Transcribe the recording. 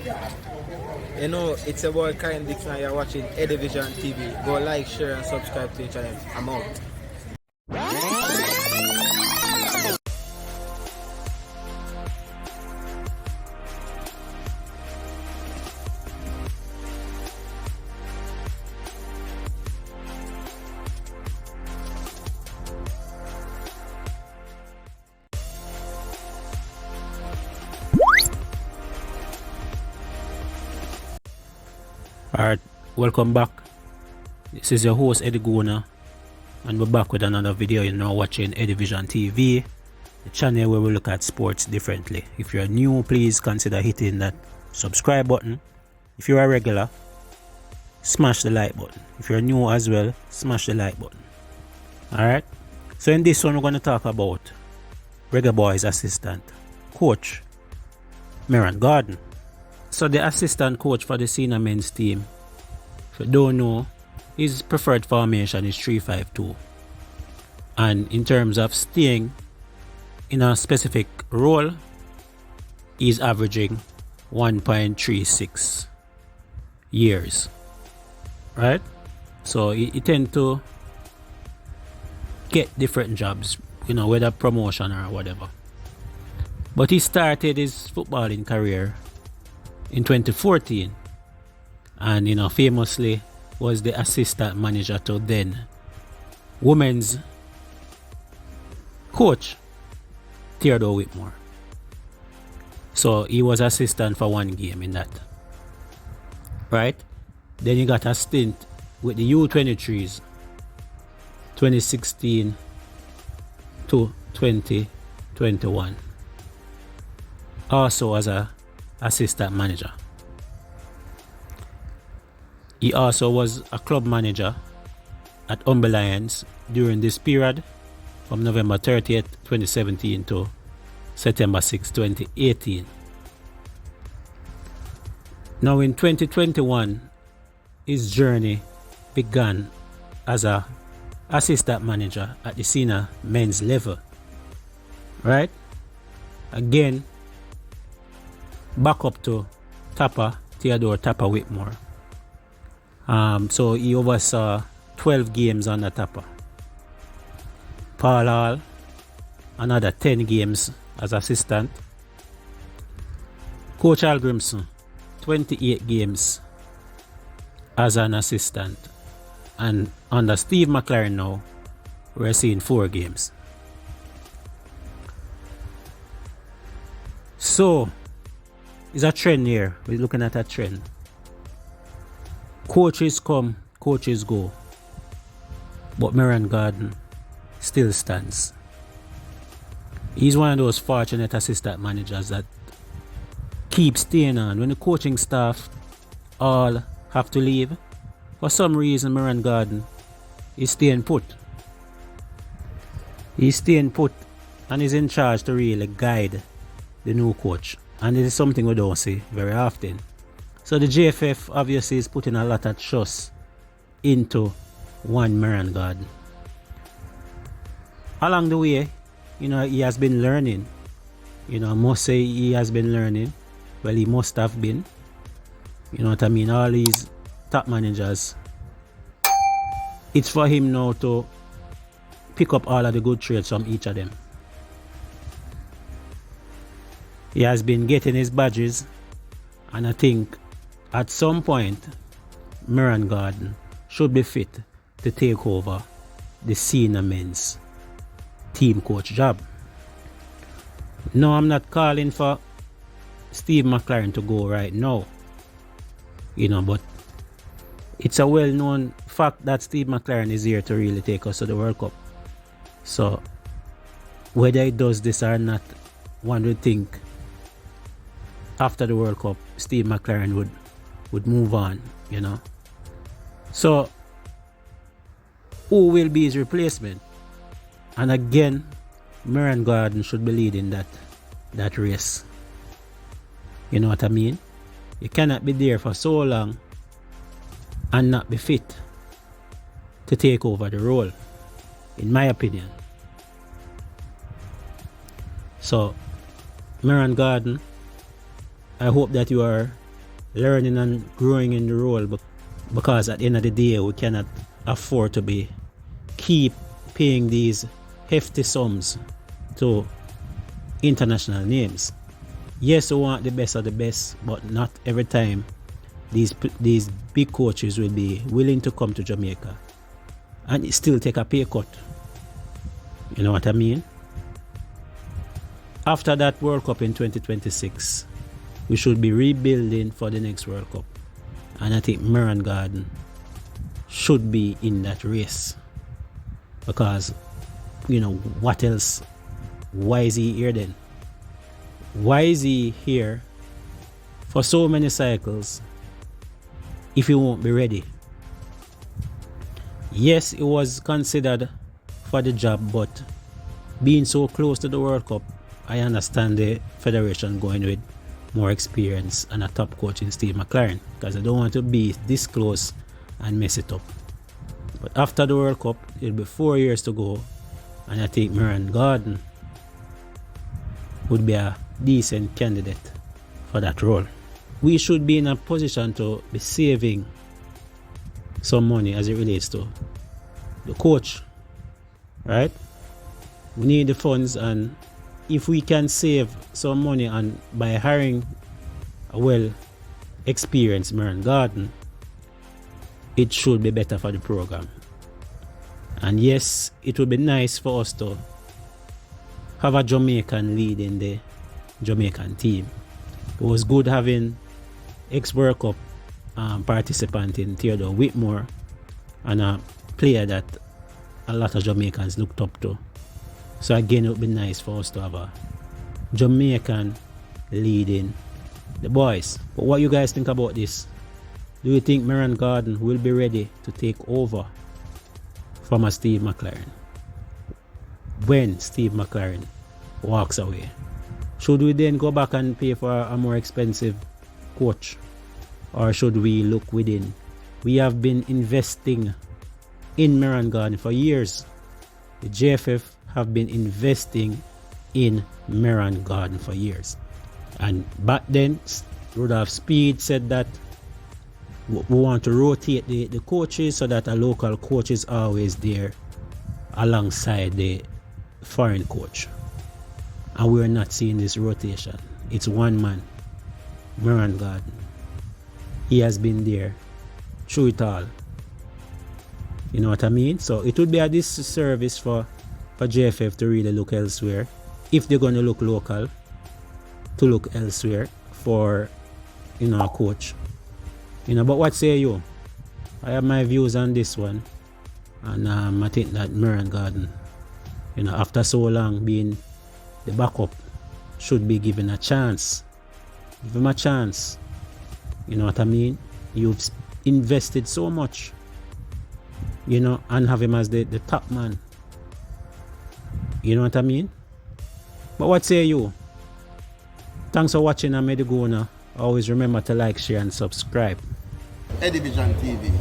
You know, it's your boy Karen Dixon and you're watching Edivision TV. Go like, share and subscribe to the channel. I'm out. Alright, welcome back. This is your host Eddie Guna, and we're back with another video. You're now watching Edivision TV, the channel where we look at sports differently. If you're new, please consider hitting that subscribe button. If you're a regular, smash the like button. If you're new as well, smash the like button. Alright, so in this one we're going to talk about Reggae Boys assistant coach Merron Garden. So the assistant coach for the senior men's team, if you don't know, his preferred formation is 3-5-2. And in terms of staying in a specific role, he's averaging 1.36 years. Right? So he tend to get different jobs, you know, whether promotion or whatever. But he started his footballing career in 2014, and you know, famously was the assistant manager to then women's coach Theodore Whitmore. So he was assistant for one game in that, right? Then he got a stint with the U23s 2016 to 2021, also as a assistant manager. He also was a club manager at Humble Lions during this period from November 30th, 2017 to September 6, 2018. Now in 2021, his journey began as a assistant manager at the senior men's level. Right? Again, back up to Theodore Tapper Whitmore. So he oversaw 12 games under Tapper. Paul Hall, another 10 games as assistant. Coach Al Grimson, 28 games as an assistant. And under Steve McClaren now, we're seeing 4 games. So it's a trend here. We're looking at a trend. Coaches come, coaches go. But Merron Garden still stands. He's one of those fortunate assistant managers that keep staying on. When the coaching staff all have to leave, for some reason Merron Garden is staying put. He's staying put and is in charge to really guide the new coach. And it is something we don't see very often. So the JFF obviously is putting a lot of trust into one Merron Garden. Along the way, you know, he has been learning. You know, I must say he has been learning. Well, he must have been. You know what I mean? All these top managers, it's for him now to pick up all of the good traits from each of them. He has been getting his badges, and I think at some point Merron Garden should be fit to take over the senior men's team coach job. No, I'm not calling for Steve McClaren to go right now, you know, but it's a well-known fact that Steve McClaren is here to really take us to the World Cup. So whether he does this or not, one would think after the World Cup, Steve McClaren would move on, you know. So, who will be his replacement? And again, Merron Garden should be leading that race. You know what I mean? You cannot be there for so long and not be fit to take over the role, in my opinion. So, Merron Garden, I hope that you are learning and growing in the role, because at the end of the day we cannot afford to keep paying these hefty sums to international names. Yes, we want the best of the best, but not every time these big coaches will be willing to come to Jamaica and still take a pay cut. You know what I mean? After that World Cup in 2026, we should be rebuilding for the next World Cup. And I think Merron Garden should be in that race. Because, you know, what else? Why is he here then? Why is he here for so many cycles if he won't be ready? Yes, he was considered for the job, but being so close to the World Cup, I understand the federation going with more experience and a top coach in Steve McClaren, because I don't want to be this close and mess it up. But after the World Cup, it'll be 4 years to go, and I think Merron Garden would be a decent candidate for that role. We should be in a position to be saving some money as it relates to the coach, right? We need the funds, and if we can save some money and by hiring a well experienced Merron Garden, it should be better for the program. And yes, it would be nice for us to have a Jamaican lead in the Jamaican team. It was good having ex-World Cup participant in Theodore Whitmore, and a player that a lot of Jamaicans looked up to. So again, it would be nice for us to have a Jamaican leading the boys. But what you guys think about this? Do you think Merron Garden will be ready to take over from a Steve McClaren when Steve McClaren walks away? Should we then go back and pay for a more expensive coach, or should we look within? We have been investing in Merron Garden for years. The JFF have been investing in Merron Garden for years. And back then, Rudolph Speed said that we want to rotate the coaches so that a local coach is always there alongside the foreign coach. And we're not seeing this rotation. It's one man, Merron Garden. He has been there through it all. You know what I mean? So it would be a disservice for JFF to really look elsewhere. If they're going to look local, to look elsewhere for, you know, a coach. You know, but what say you? I have my views on this one. And I think that Merron Garden, you know, after so long being the backup, should be given a chance. Give him a chance. You know what I mean? You've invested so much, you know, and have him as the top man. You know what I mean? But what say you? Thanks for watching. I'm Eddie Gona. Always remember to like, share and subscribe. Edivision TV.